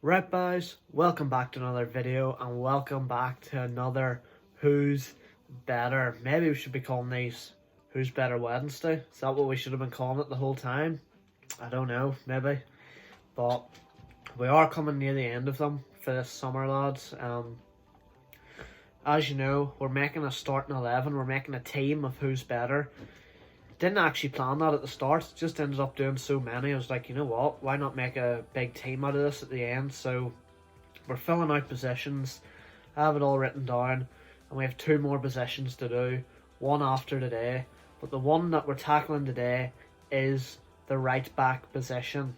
Right guys, welcome back to another video and welcome back to another Who's Better. Maybe we should be calling these Who's Better Wednesday. Is that what we should have been calling it the whole time? I don't know, maybe. But we are coming near the end of them for this summer, lads. As you know, we're making a starting 11. We're making a team of Who's Better. Didn't actually plan that at the start, just ended up doing so many. I was like, you know what, why not make a big team out of this at the end? So we're filling out positions. I have it all written down, and we have two more positions to do, one after today. But the one that we're tackling today is the right back position,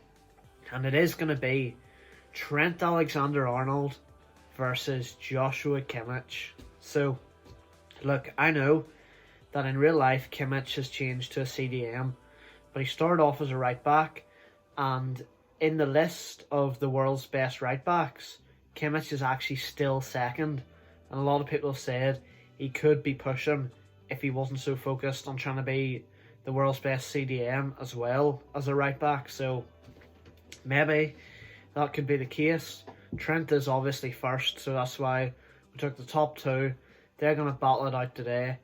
and it is going to be Trent Alexander-Arnold versus Joshua Kimmich. So look, I know that in real life Kimmich has changed to a CDM, but he started off as a right back, and in the list of the world's best right backs, Kimmich is actually still second, and a lot of people have said he could be pushing if he wasn't so focused on trying to be the world's best CDM as well as a right back. So maybe that could be the case. Trent is obviously first, so that's why we took the top two. They're going to battle it out today.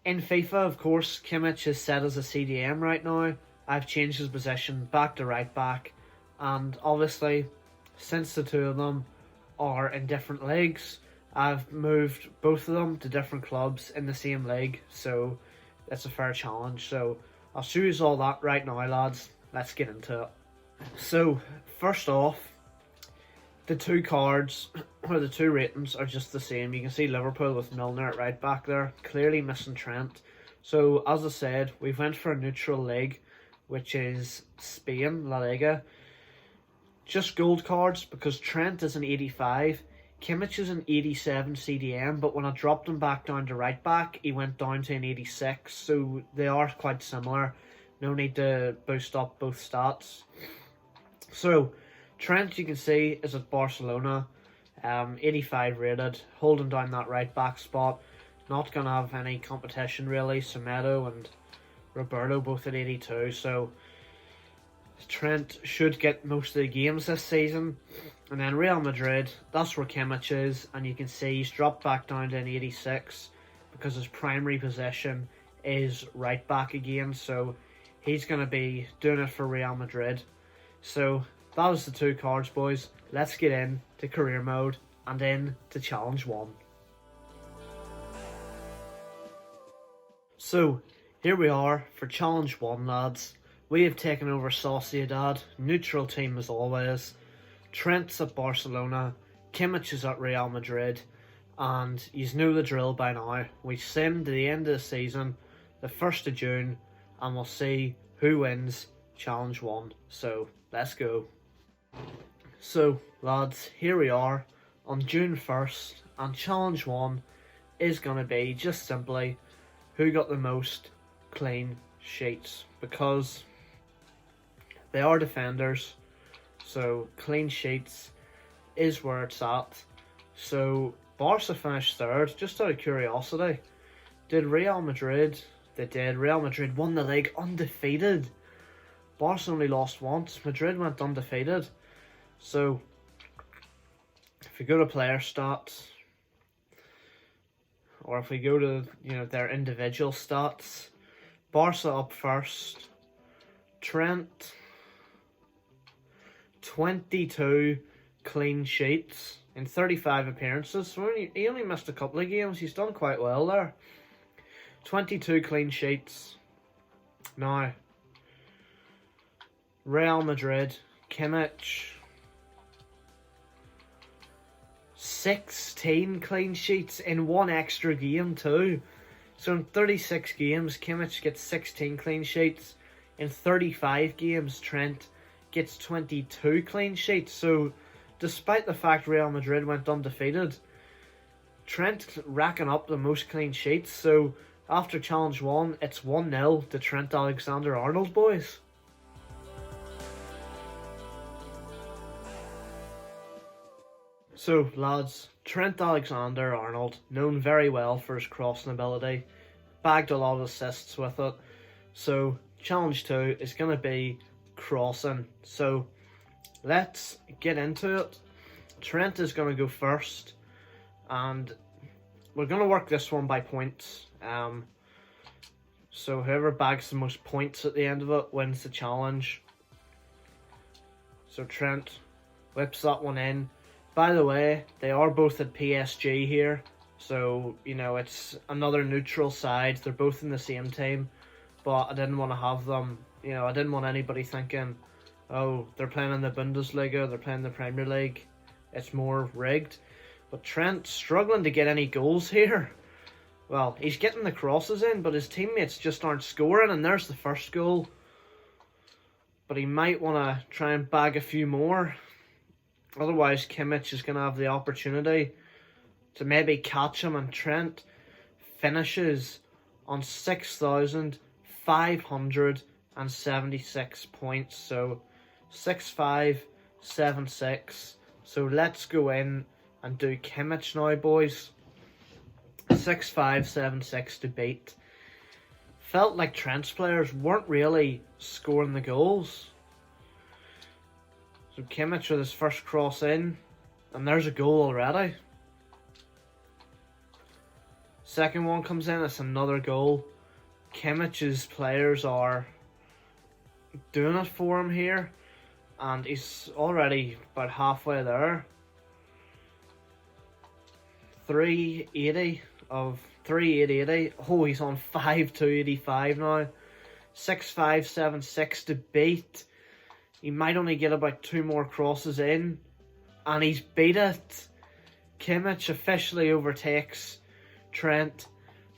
In FIFA, of course, Kimmich is set as a CDM right now. I've changed his position back to right back. And obviously, since the two of them are in different leagues, I've moved both of them to different clubs in the same league. So, it's a fair challenge. So, I'll show you all that right now, lads. Let's get into it. So, first off, the two cards, or the two ratings, are just the same. You can see Liverpool with Milner at right back there, clearly missing Trent. So, as I said, we've went for a neutral league, which is Spain, La Liga. Just gold cards, because Trent is an 85, Kimmich is an 87 CDM, but when I dropped him back down to right back, he went down to an 86, so they are quite similar. No need to boost up both stats. So, Trent, you can see, is at Barcelona, 85 rated, holding down that right back spot. Not going to have any competition really. Semedo and Roberto both at 82, so Trent should get most of the games this season. And then Real Madrid, that's where Kimmich is, and you can see he's dropped back down to an 86 because his primary position is right back again, so he's going to be doing it for Real Madrid. So that was the two cards, boys. Let's get in to career mode and in to challenge one. So here we are for challenge one, lads. We have taken over Sociedad, neutral team as always. Trent's at Barcelona, Kimmich is at Real Madrid, and you know the drill by now. We sim to the end of the season, the 1st of June, and we'll see who wins challenge one. So let's go. So lads, here we are on June 1st, and challenge one is going to be just simply who got the most clean sheets, because they are defenders, so clean sheets is where it's at. So Barca finished third. Just out of curiosity, did Real Madrid? They did. Real Madrid won the league undefeated. Barca only lost once. Madrid went undefeated. So if we go to player stats, or if we go to their individual stats, Barca up first. Trent, 22 clean sheets in 35 appearances. So he only missed a couple of games. He's done quite well there. 22 clean sheets. Now, Real Madrid, Kimmich, 16 clean sheets in one extra game too. So in 36 games, Kimmich gets 16 clean sheets. In 35 games, Trent gets 22 clean sheets. So despite the fact Real Madrid went undefeated, Trent racking up the most clean sheets. So after challenge one, it's 1-0 to Trent Alexander-Arnold, boys. So lads, Trent Alexander-Arnold, known very well for his crossing ability, bagged a lot of assists with it. So challenge two is going to be crossing. So let's get into it. Trent is going to go first, and we're going to work this one by points. So whoever bags the most points at the end of it wins the challenge. So Trent whips that one in. By the way, they are both at PSG here. So, you know, it's another neutral side. They're both in the same team. But I didn't want to have them, you know, I didn't want anybody thinking, oh, they're playing in the Bundesliga, they're playing the Premier League. It's more rigged. But Trent struggling to get any goals here. Well, he's getting the crosses in, but his teammates just aren't scoring, and there's the first goal. But he might want to try and bag a few more. Otherwise, Kimmich is going to have the opportunity to maybe catch him, and Trent finishes on 6,576 points. So 6,576. So let's go in and do Kimmich now, boys. 6,576 to beat. Felt like Trent's players weren't really scoring the goals. So Kimmich with his first cross in, and there's a goal already. Second one comes in, it's another goal. Kimmich's players are doing it for him here, and he's already about halfway there. 380 of 3,880. Oh, he's on 5,285 now. 6,576 to beat. He might only get about 2 more crosses in, and he's beat it. Kimmich officially overtakes Trent.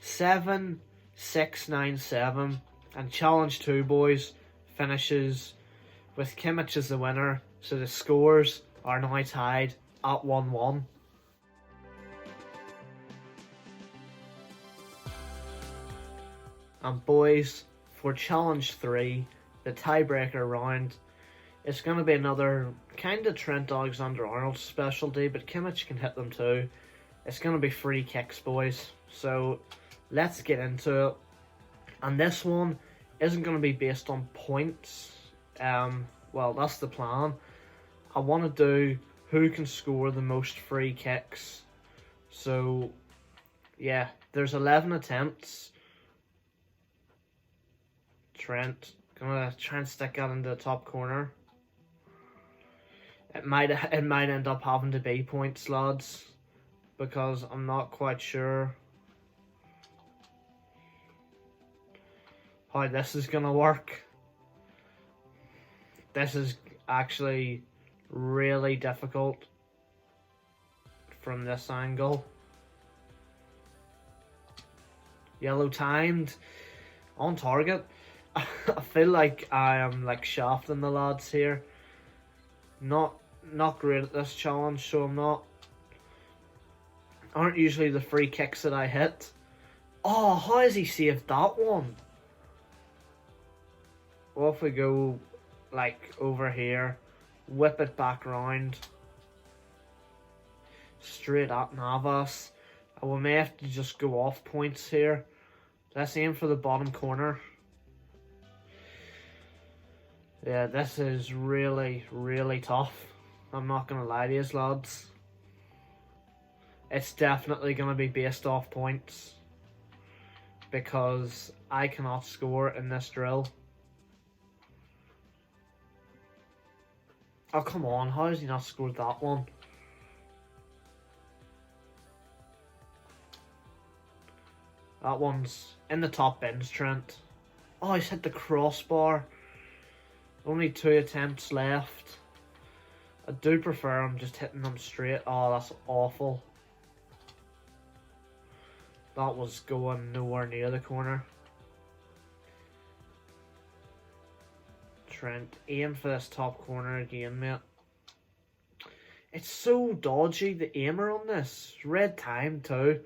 7,697, and challenge 2, boys, finishes with Kimmich as the winner. So the scores are now tied at 1-1. And boys, for challenge 3, the tiebreaker round, it's going to be another kind of Trent Alexander-Arnold specialty, but Kimmich can hit them too. It's going to be free kicks, boys. So let's get into it. And this one isn't going to be based on points. Well, that's the plan. I want to do who can score the most free kicks. So yeah, there's 11 attempts. Trent gonna try and stick that into the top corner. It might end up having to be points, lads, because I'm not quite sure how this is gonna work. This is actually really difficult from this angle. Yellow timed, on target. I feel like I am like shafting the lads here. Not great at this challenge, so aren't usually the free kicks that I hit. Oh, how has he saved that one? Well, if we go like over here, whip it back round, straight at Navas. We may have to just go off points here. Let's aim for the bottom corner. Yeah, this is really, really tough. I'm not going to lie to you, lads. It's definitely going to be based off points, because I cannot score in this drill. Oh, come on. How has he not scored that one? That one's in the top bins, Trent. Oh, he's hit the crossbar. Only 2 attempts left. I do prefer him just hitting them straight. Oh, that's awful. That was going nowhere near the corner. Trent, aim for this top corner again, mate. It's so dodgy, the aimer on this. Red time too,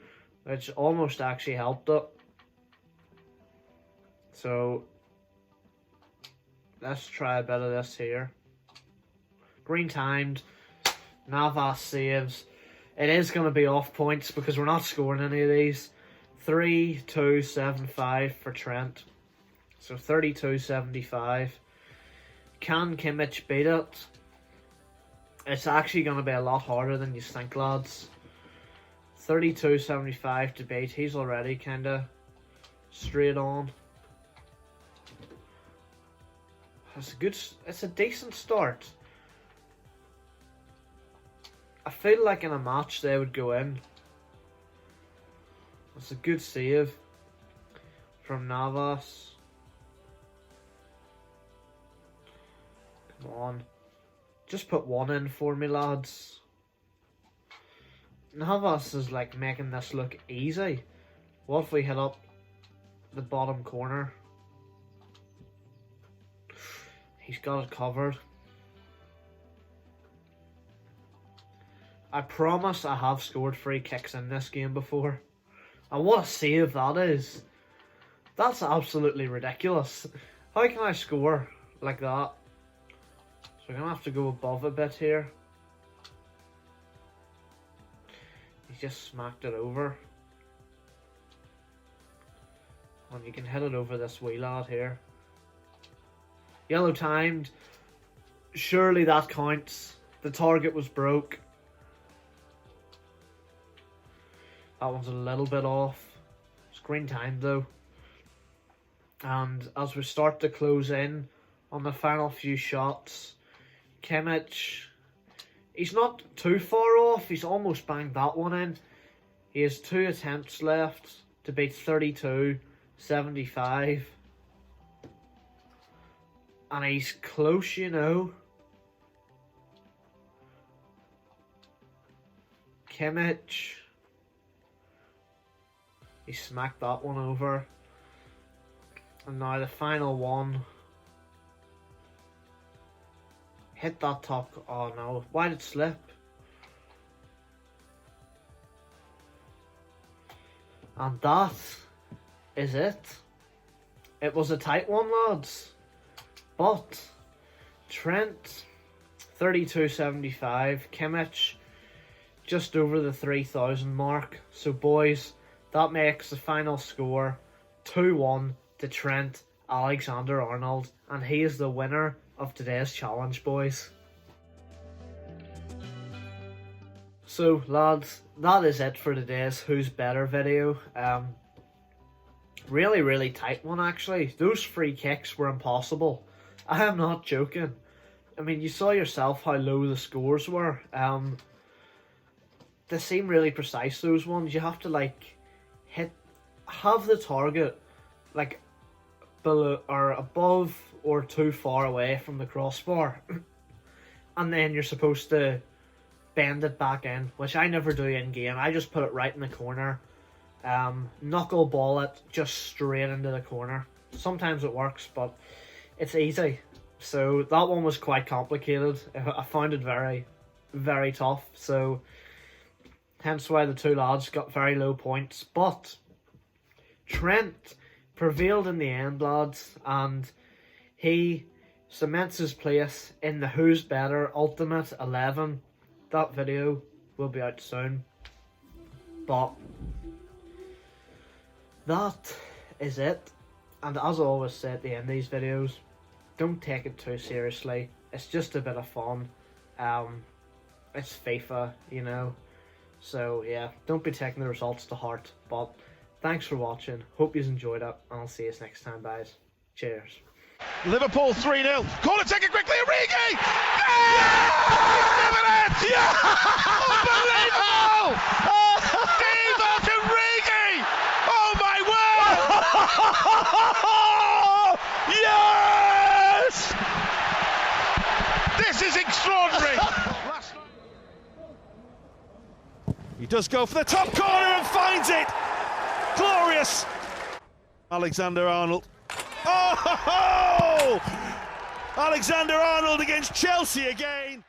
which almost actually helped it. So let's try a bit of this here. Green timed. Navas saves. It is going to be off points because we're not scoring any of these. 3,275 for Trent. So 3,275. Can Kimmich beat it? It's actually going to be a lot harder than you think, lads. 32.75 to beat. He's already kind of straight on. It's a decent start. I feel like in a match they would go in. It's a good save from Navas. Come on. Just put one in for me, lads. Navas is like making this look easy. What if we hit up the bottom corner? He's got it covered. I promise I have scored free kicks in this game before. And what a save that is. That's absolutely ridiculous. How can I score like that? So we're going to have to go above a bit here. He just smacked it over. And you can hit it over this wee lad here. Yellow timed. Surely that counts. The target was broke. That one's a little bit off. It's green timed though. And as we start to close in on the final few shots, Kimmich, he's not too far off. He's almost banged that one in. He has 2 attempts left to beat 32.75. And he's close, you know. Kimmich. He smacked that one over. And now the final one. Hit that top. Oh no. Why did it slip? And that is it. It was a tight one, lads. But Trent, 32.75. Kimmich, just over the 3,000 mark. So boys, that makes the final score 2-1 to Trent Alexander-Arnold. And he is the winner of today's challenge, boys. So lads, that is it for today's Who's Better video. Really tight one actually. Those free kicks were impossible. I am not joking. I mean, you saw yourself how low the scores were. They seem really precise, those ones. You have to like have the target like below or above or too far away from the crossbar. And then you're supposed to bend it back in, which I never do in game. I just put it right in the corner. Knuckle ball it just straight into the corner. Sometimes it works, but it's easy. So that one was quite complicated. I found it very tough. So hence why the two lads got very low points. But Trent prevailed in the end, lads, and he cements his place in the Who's Better Ultimate 11. That video will be out soon. But that is it. And as I always say at the end of these videos, don't take it too seriously. It's just a bit of fun. It's FIFA, you know. So yeah, don't be taking the results to heart. But thanks for watching. Hope you enjoyed it. And I'll see you next time, guys. Cheers. Liverpool 3-0. Corner taken quickly. Origi! Yeah! Yeah! Unbelievable! Divock Origi! Oh my word! Yes! This is extraordinary. He does go for the top corner and finds it. Glorious. Alexander-Arnold. Oh! Alexander-Arnold against Chelsea again.